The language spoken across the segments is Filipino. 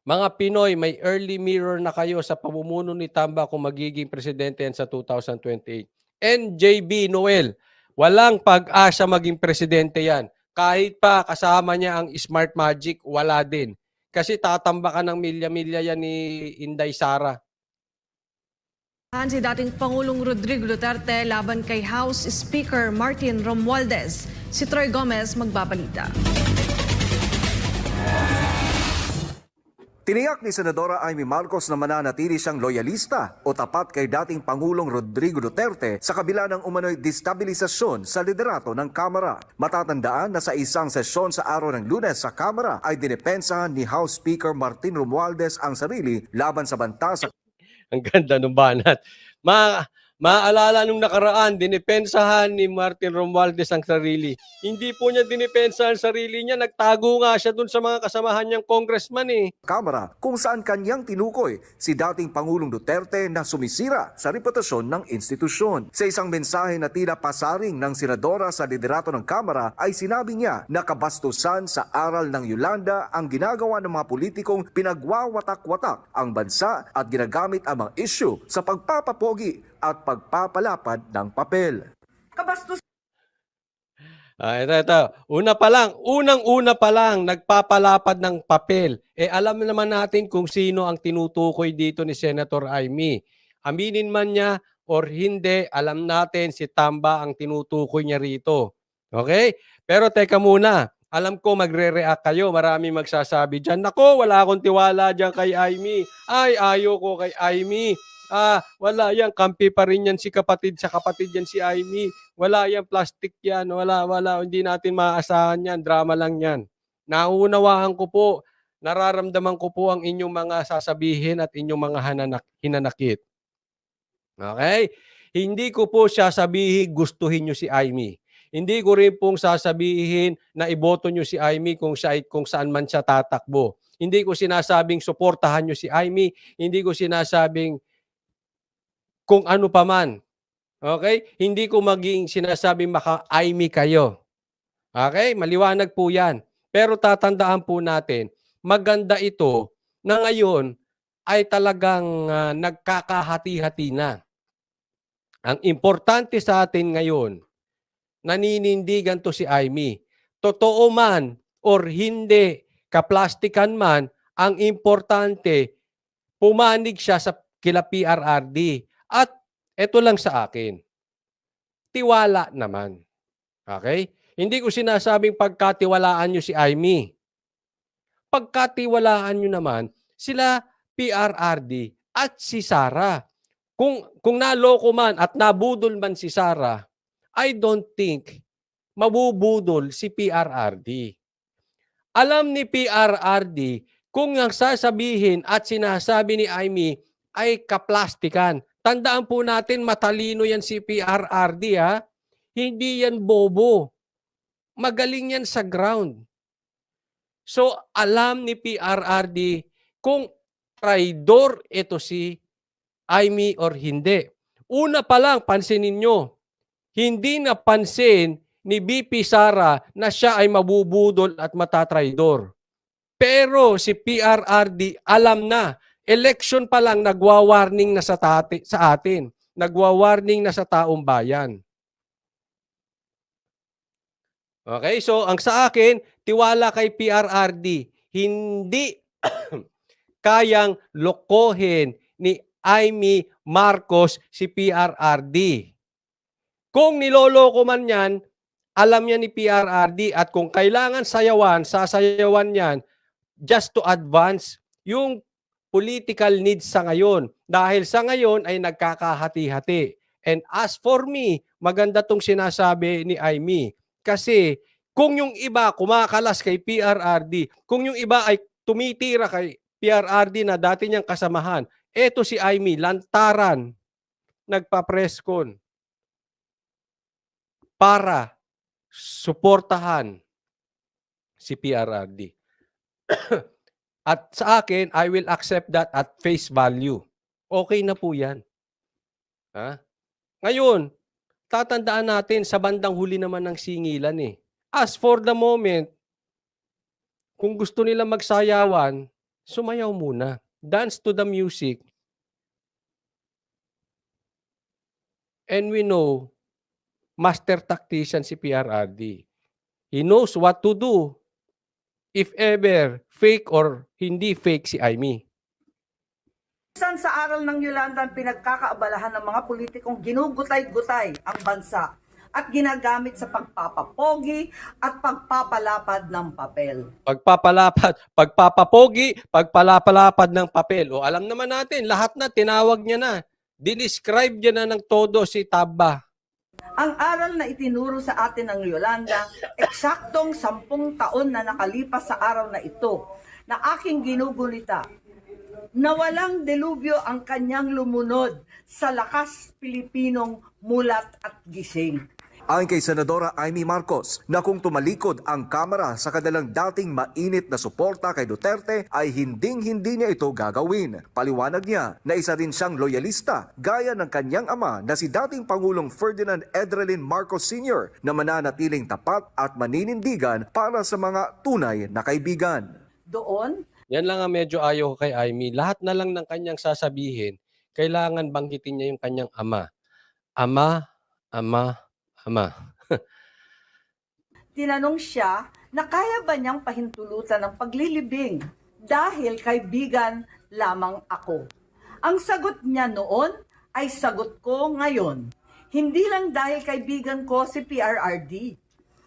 Mga Pinoy, may early mirror na kayo sa pamumuno ni Tamba kung magiging presidente yan sa 2028. NJB Noel, walang pag-asa maging presidente yan. Kahit pa kasama niya ang Smart Magic, wala din. Kasi tatamba ka ng milya-milya yan ni Inday Sara. Si dating Pangulong Rodrigo Duterte laban kay House Speaker Martin Romualdez. Si Troy Gomez magbabalita. Tiniyak ni Senadora Amy Marcos na mananatili siyang loyalista o tapat kay dating Pangulong Rodrigo Duterte sa kabila ng umano'y destabilisasyon sa liderato ng Kamara. Matatandaan na sa isang sesyon sa araw ng Lunes sa Kamara ay dinepensahan ni House Speaker Martin Romualdez ang sarili laban sa banta sa... Ang ganda ng banat. Maalala nung nakaraan, dinipensahan ni Martin Romualdez ang sarili. Hindi po niya dinipensahan ang sarili niya. Nagtago nga siya dun sa mga kasamahan niyang congressman eh. Kamara kung saan kanyang tinukoy si dating Pangulong Duterte na sumisira sa reputasyon ng institusyon. Sa isang mensahe na tila pasaring ng senadora sa liderato ng Kamara ay sinabi niya na kabastusan sa aral ng Yolanda ang ginagawa ng mga politikong pinagwawatak-watak ang bansa at ginagamit ang mga isyu sa pagpapapogi at pagpapalapad ng papel. Kabastos. Ito. Unang-una pa lang, nagpapalapad ng papel. Alam naman natin kung sino ang tinutukoy dito ni Senator Amy. Aminin man niya or hindi, alam natin si Tamba ang tinutukoy niya rito. Okay? Pero teka muna, alam ko magre-react kayo. Marami magsasabi dyan, nako, wala akong tiwala dyan kay Amy. Ay, ayoko kay Amy. Wala yan. Kampi pa rin yan si kapatid. Sa kapatid yan si Amy. Wala yan. Plastic yan. Wala. Hindi natin maaasahan yan. Drama lang yan. Nauunawaan ko po. Nararamdaman ko po ang inyong mga sasabihin at inyong mga hinanakit. Okay? Hindi ko po siya sabihin gustuhin nyo si Amy. Hindi ko rin pong sasabihin na iboto nyo si Amy kung saan man siya tatakbo. Hindi ko sinasabing suportahan nyo si Amy. Hindi ko sinasabing kung ano pa man. Okay? Hindi ko maging sinasabing maka-Amy kayo. Okay? Maliwanag po yan. Pero tatandaan po natin, maganda ito na ngayon ay talagang nagkakahati-hati na. Ang importante sa atin ngayon, naninindigan to si Amy. Totoo man or hindi, kaplastikan man, ang importante, pumanig siya sa kila PRRD. At ito lang sa akin, tiwala naman. Okay? Hindi ko sinasabing pagkatiwalaan nyo si Amy. Pagkatiwalaan nyo naman sila PRRD at si Sara. Kung naloko man at nabudol man si Sara, I don't think mabubudol si PRRD. Alam ni PRRD kung ang sasabihin at sinasabi ni Amy ay kaplastikan. Tandaan po natin, matalino yan si PRRD ha. Hindi yan bobo. Magaling yan sa ground. So, alam ni PRRD kung traidor ito si Amy or hindi. Una pa lang, pansinin nyo, hindi napansin ni VP Sara na siya ay mabubudol at matatraidor. Pero si PRRD alam na. Election pa lang nagwa-warning na sa atin. Nagwa-warning na sa taong bayan. Okay, so ang sa akin, tiwala kay PRRD. Hindi kayang lokohin ni Amy Marcos si PRRD. Kung niloloko man yan, alam niya ni PRRD at kung kailangan sayawan, sasayawan yan just to advance yung political needs sa ngayon. Dahil sa ngayon ay nagkakahati-hati. And as for me, maganda tong sinasabi ni Amy. Kasi kung yung iba kumakalas kay PRRD, kung yung iba ay tumitira kay PRRD na dati niyang kasamahan, eto si Amy, lantaran, nagpa-presscon para suportahan si PRRD. At sa akin, I will accept that at face value. Okay na po yan. Ngayon, tatandaan natin sa bandang huli naman ng singilan eh. As for the moment, kung gusto nila magsayawan, sumayaw muna. Dance to the music. And we know, master tactician si PRRD. He knows what to do if ever fake or hindi fake si Amy. Minsan sa aral ng Yolanda ang pinagkakaabalahan ng mga politikong ginugutay-gutay ang bansa at ginagamit sa pagpapapogi at pagpapalapad ng papel. Pagpapapogi, pagpalapalapad ng papel. O alam naman natin, lahat na tinawag niya na. Dinescribe niya na ng todo si Taba. Ang aral na itinuro sa atin ng Yolanda, eksaktong 10 taon na nakalipas sa araw na ito na aking ginugunita, na walang delubyo ang kanyang lumunod sa lakas Pilipinong mulat at gising. Ayon kay Senadora Amy Marcos na kung tumalikod ang Kamara sa kanilang dating mainit na suporta kay Duterte ay hinding-hindi niya ito gagawin. Paliwanag niya na isa rin siyang loyalista gaya ng kanyang ama na si dating Pangulong Ferdinand Edralin Marcos Sr. na mananatiling tapat at maninindigan para sa mga tunay na kaibigan. Doon, Yan lang ang medyo ayaw ko kay Amy. Lahat na lang ng kanyang sasabihin, kailangan banggitin niya yung kanyang ama. Ama. tinanong siya na kaya ba niyang pahintulutan ng paglilibing dahil kaibigan lamang ako. Ang sagot niya noon ay sagot ko ngayon. Hindi lang dahil kaibigan ko si PRRD.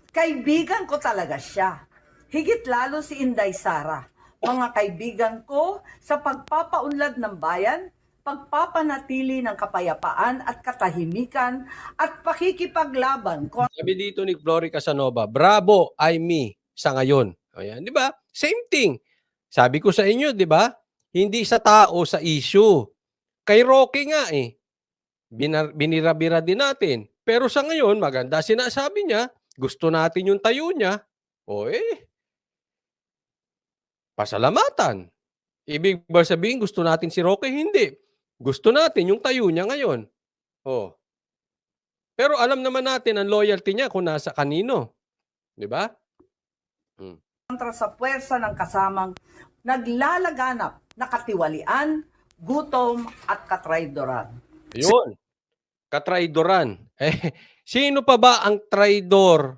Kaibigan ko talaga siya. Higit lalo si Inday Sara. Mga kaibigan ko sa pagpapaunlad ng bayan, pagpapanatili ng kapayapaan at katahimikan at pakikipaglaban ko. Sabi dito ni Glory Casanova, bravo, Amy, sa ngayon. Ayan, di ba? Same thing. Sabi ko sa inyo, di ba? Hindi sa tao, sa issue. Kay Rocky nga eh. Binirabira din natin. Pero sa ngayon, maganda sinasabi niya, gusto natin yung tayo niya. O pasalamatan. Ibig ba sabihin, gusto natin si Rocky? Hindi. Gusto natin yung tayo niya ngayon. Oh. Pero alam naman natin ang loyalty niya kung nasa kanino. Di ba? Kontra sa puwersa ng kasamang naglalaganap na katiwalian, gutom at katraydoran. Yun. Katraidoran. Sino pa ba ang traidor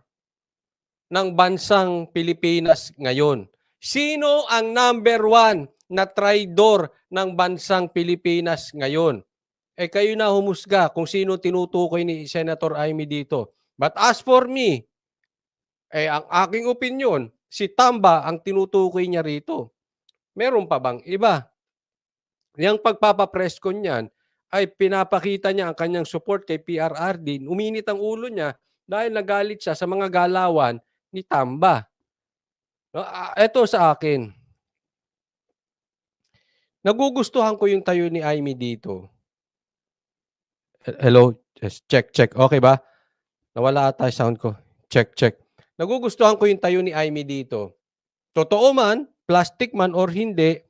ng bansang Pilipinas ngayon? Sino ang number 1 na traidor ng bansang Pilipinas ngayon? Kayo na humusga kung sino tinutukoy ni Senator Amy dito. But as for me, ang aking opinion, si Tamba ang tinutukoy niya rito. Meron pa bang iba? Yang pagpapapress ko niyan ay pinapakita niya ang kanyang support kay PRRD. Uminit ang ulo niya dahil nagalit siya sa mga galawan ni Tamba. Ito sa akin. Nagugustuhan ko yung tayo ni Amy dito. Hello? Check. Okay ba? Nawala ata yung sound ko. Check. Nagugustuhan ko yung tayo ni Amy dito. Totoo man, plastic man or hindi,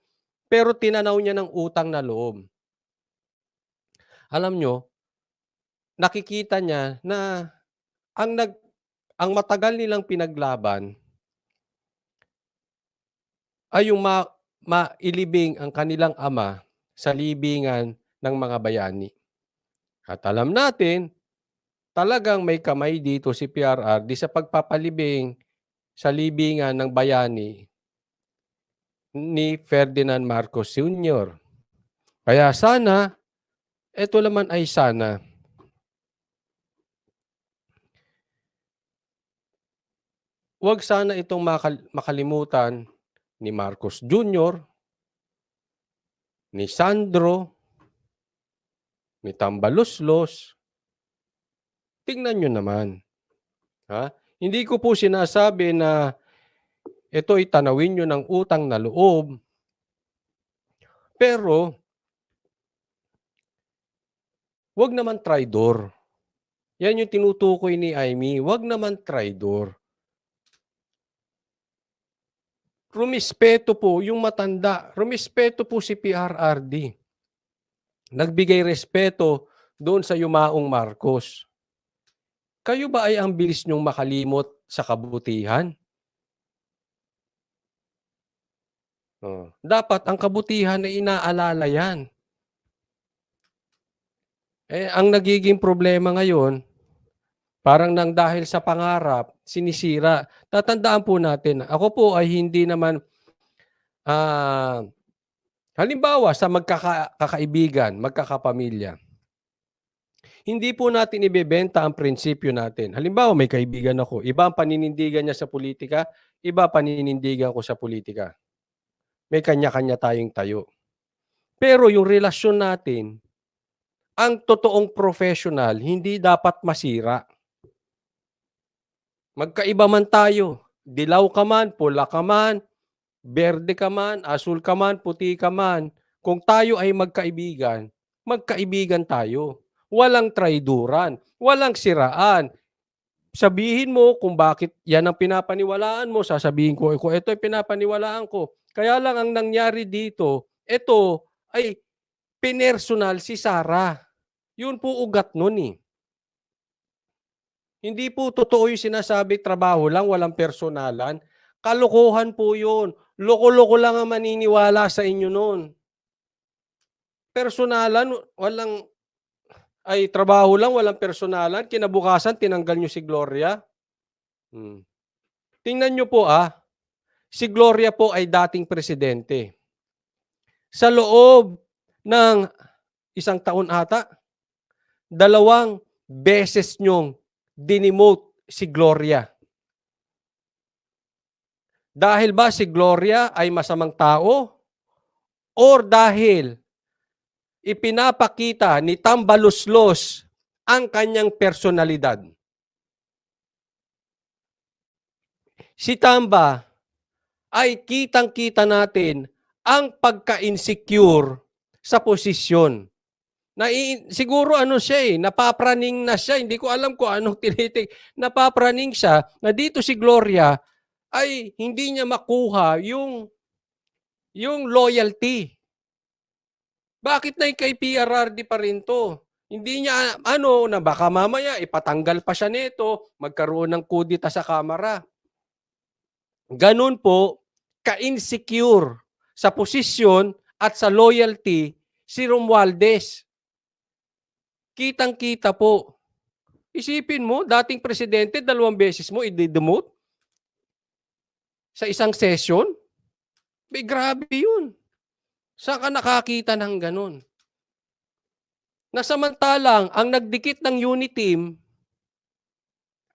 pero tinanaw niya ng utang na loob. Alam nyo, nakikita niya na ang matagal nilang pinaglaban ay yung mailibing ang kanilang ama sa libingan ng mga bayani. At alam natin, talagang may kamay dito si PRRD sa pagpapalibing sa libingan ng bayani ni Ferdinand Marcos Sr. Kaya sana, ito naman ay sana, huwag sana itong makalimutan ni Marcos Jr., ni Sandro, ni Tambaluslos. Tingnan nyo naman. Hindi ko po sinasabi na ito ay tanawin nyo ng utang na loob. Pero, huwag naman traidor. Yan yung tinutukoy ni Amy. Huwag naman traidor. Rumispeto po yung matanda. Rumispeto po si PRRD. Nagbigay respeto doon sa yumaong Marcos. Kayo ba ay ang bilis nyong makalimot sa kabutihan? Dapat ang kabutihan ay inaalala yan. Ang nagiging problema ngayon, parang nang dahil sa pangarap, sinisira. Tatandaan po natin, ako po ay hindi naman, halimbawa sa magkakaibigan, magkakapamilya, hindi po natin ibebenta ang prinsipyo natin. Halimbawa, may kaibigan ako, iba ang paninindigan niya sa politika, iba paninindigan ko sa politika. May kanya-kanya tayong tayo. Pero yung relasyon natin, ang totoong professional, hindi dapat masira. Magkaiba man tayo. Dilaw ka man, pula ka man, berde ka man, asul ka man, puti ka man. Kung tayo ay magkaibigan, magkaibigan tayo. Walang traiduran, walang siraan. Sabihin mo kung bakit yan ang pinapaniwalaan mo, sasabihin ko, ito ay pinapaniwalaan ko. Kaya lang ang nangyari dito, ito ay pinersonal si Sarah. Yun po ugat nun eh. Hindi po totoo yung sinasabi trabaho lang, walang personalan. Kalokohan po yun. Loko-loko lang ang maniniwala sa inyo nun. Personalan, trabaho lang, walang personalan. Kinabukasan, tinanggal nyo si Gloria. Tingnan nyo po si Gloria po ay dating presidente. Sa loob ng isang taon ata, 2 beses nyong dinimote si Gloria. Dahil ba si Gloria ay masamang tao? Or dahil ipinapakita ni Tambaluslos ang kanyang personalidad? Si Tamba ay kitang-kita natin ang pagka-insecure sa posisyon. Siguro siya napapraning na siya. Hindi ko alam kung anong tinitig. Napapraning siya na dito si Gloria ay hindi niya makuha yung loyalty. Bakit na kay PRRD pa rin to? Hindi niya na baka mamaya ipatanggal pa siya nito, magkaroon ng kudita sa Kamara. Ganun po, ka-insecure sa posisyon at sa loyalty si Romualdez. Kitang-kita po. Isipin mo, dating presidente, 2 beses mo i-demote sa isang session? Grabe yun. Saan ka nakakita ng ganun? Nasamantalang, ang nagdikit ng unit team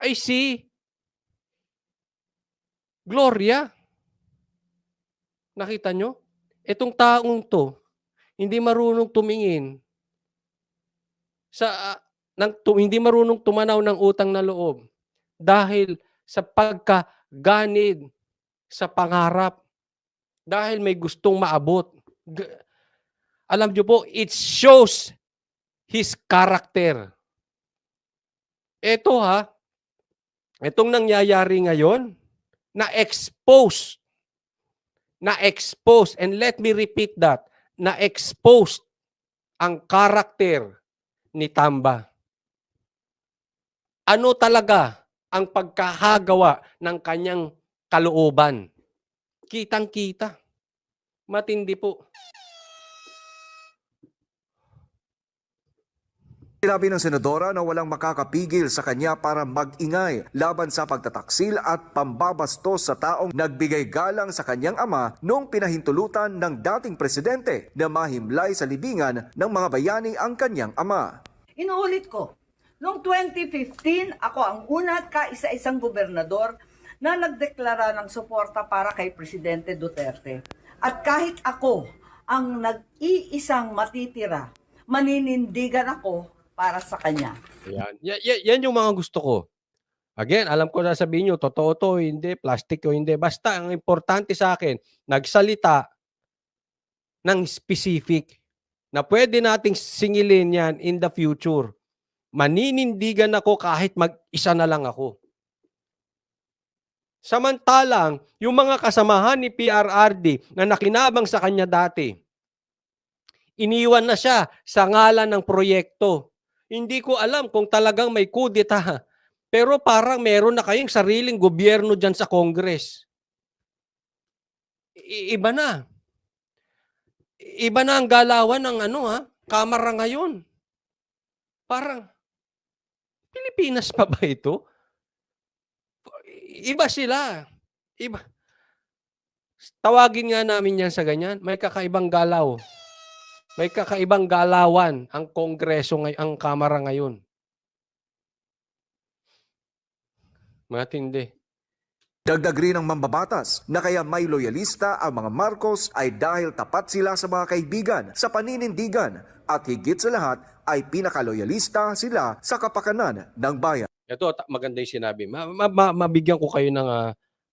ay si Gloria. Nakita nyo? Itong taong to, hindi marunong tumingin hindi marunong tumanaw ng utang na loob dahil sa pagkaganid sa pangarap, dahil may gustong maabot. Alam nyo po, it shows his character. Itong nangyayari ngayon, na-expose, and let me repeat that, na-expose ang character ni Tamba. Ano talaga ang pagkahagawa ng kanyang kalooban? Kitang-kita. Matindi po. Sinabi ng senadora na walang makakapigil sa kanya para mag-ingay laban sa pagtataksil at pambabastos sa taong nagbigay galang sa kanyang ama noong pinahintulutan ng dating presidente na mahimlay sa libingan ng mga bayani ang kanyang ama. Inuulit ko, noong 2015, ako ang una at kaisa-isang gobernador na nagdeklara ng suporta para kay Presidente Duterte. At kahit ako ang nag-iisang matitira, maninindigan ako para sa kanya. Yan yung mga gusto ko. Again, alam ko na sabihin nyo, totoo to, hindi, plastic o hindi. Basta, ang importante sa akin, nagsalita ng specific na pwede nating singilin yan in the future. Maninindigan ako kahit mag-isa na lang ako. Samantalang, yung mga kasamahan ni PRRD na nakinabang sa kanya dati, iniwan na siya sa ngalan ng proyekto. Hindi ko alam kung talagang may kudeta, pero parang meron na kayong sariling gobyerno dyan sa Congress. Iba na. Iba na ang galawan ng kamera ngayon. Parang, Pilipinas pa ba ito? Iba sila. Iba. Tawagin nga namin yan sa ganyan. May kakaibang galaw. May kakaibang galawan ang Kongreso, ang Kamara ngayon. Matindi. Dagdag rin ng mambabatas na kaya may loyalista ang mga Marcos ay dahil tapat sila sa mga kaibigan sa paninindigan at higit sa lahat ay pinakaloyalista sila sa kapakanan ng bayan. Ito, maganda yung sinabi. Mabigyan ko kayo ng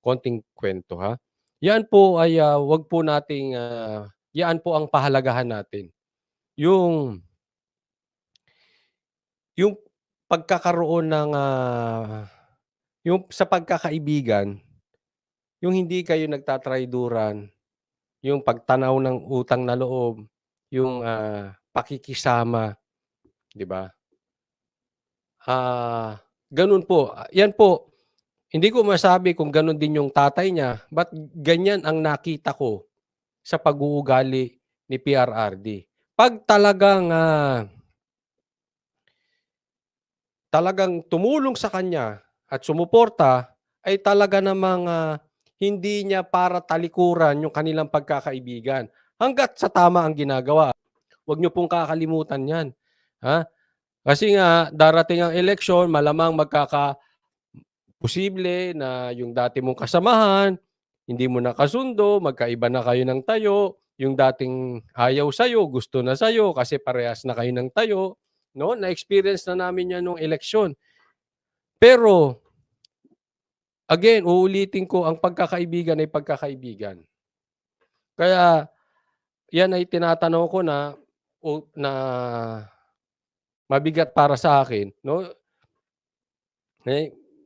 konting kwento, ha? Yan po ay wag po nating, yan po ang pahalagahan natin. Yung pagkakaroon ng, yung sa pagkakaibigan, yung hindi kayo nagtatrayduran, yung pagtanaw ng utang na loob, yung pakikisama, di ba? Ganun po. Yan po, hindi ko masabi kung ganun din yung tatay niya, but ganyan ang nakita ko sa pag-uugali ni PRRD. Pag talagang tumulong sa kanya at sumuporta, ay talaga namang hindi niya para talikuran yung kanilang pagkakaibigan. Hanggat sa tama ang ginagawa. Huwag niyo pong kakalimutan yan. Ha? Kasi nga, darating ang eleksyon, malamang posible na yung dati mong kasamahan, hindi mo nakasundo, magkaiba na kayo ng tayo, yung dating ayaw sa'yo, gusto na sa'yo kasi parehas na kayo ng tayo. No? Na-experience na namin yan nung eleksyon. Pero, again, uulitin ko, ang pagkakaibigan ay pagkakaibigan. Kaya, yan ay tinatanong ko na mabigat para sa akin. No?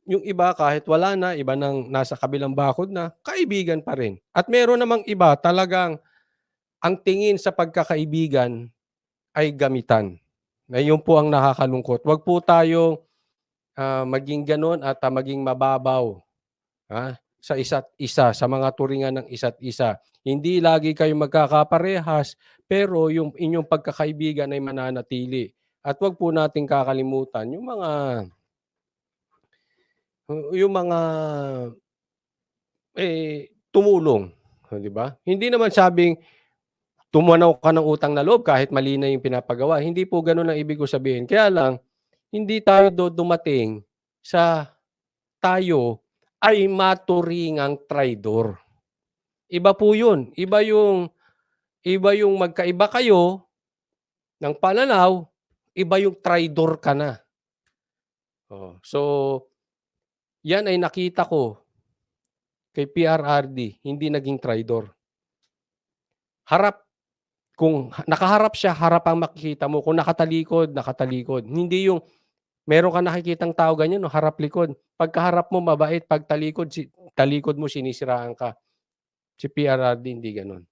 Yung iba kahit wala na, iba nang nasa kabilang bakod na, kaibigan pa rin. At meron namang iba talagang ang tingin sa pagkakaibigan ay gamitan. Na yun po ang nakakalungkot. Huwag po tayong maging ganon at maging mababaw sa isa't isa, sa mga turingan ng isa't isa. Hindi lagi kayo magkakaparehas, pero yung inyong pagkakaibigan ay mananatili. At huwag po nating kakalimutan yung mga tumulong, di ba? Hindi naman sabing tumanaw ka ng utang na loob kahit mali na yung pinapagawa. Hindi po ganun ang ibig ko sabihin. Kaya lang, hindi tayo dumating sa tayo ay maturingang traidor. Iba po yun. Iba yung magkaiba kayo ng pananaw, iba yung traidor ka na. So, yan ay nakita ko kay PRRD, hindi naging traidor. Kung nakaharap siya, harap ang makikita mo. Kung nakatalikod, nakatalikod. Hindi yung meron ka nakikitang tao ganyan, no, harap-likod. Pagkaharap mo, mabait. Pag talikod mo, sinisiraan ka. Si PRRD, hindi ganun.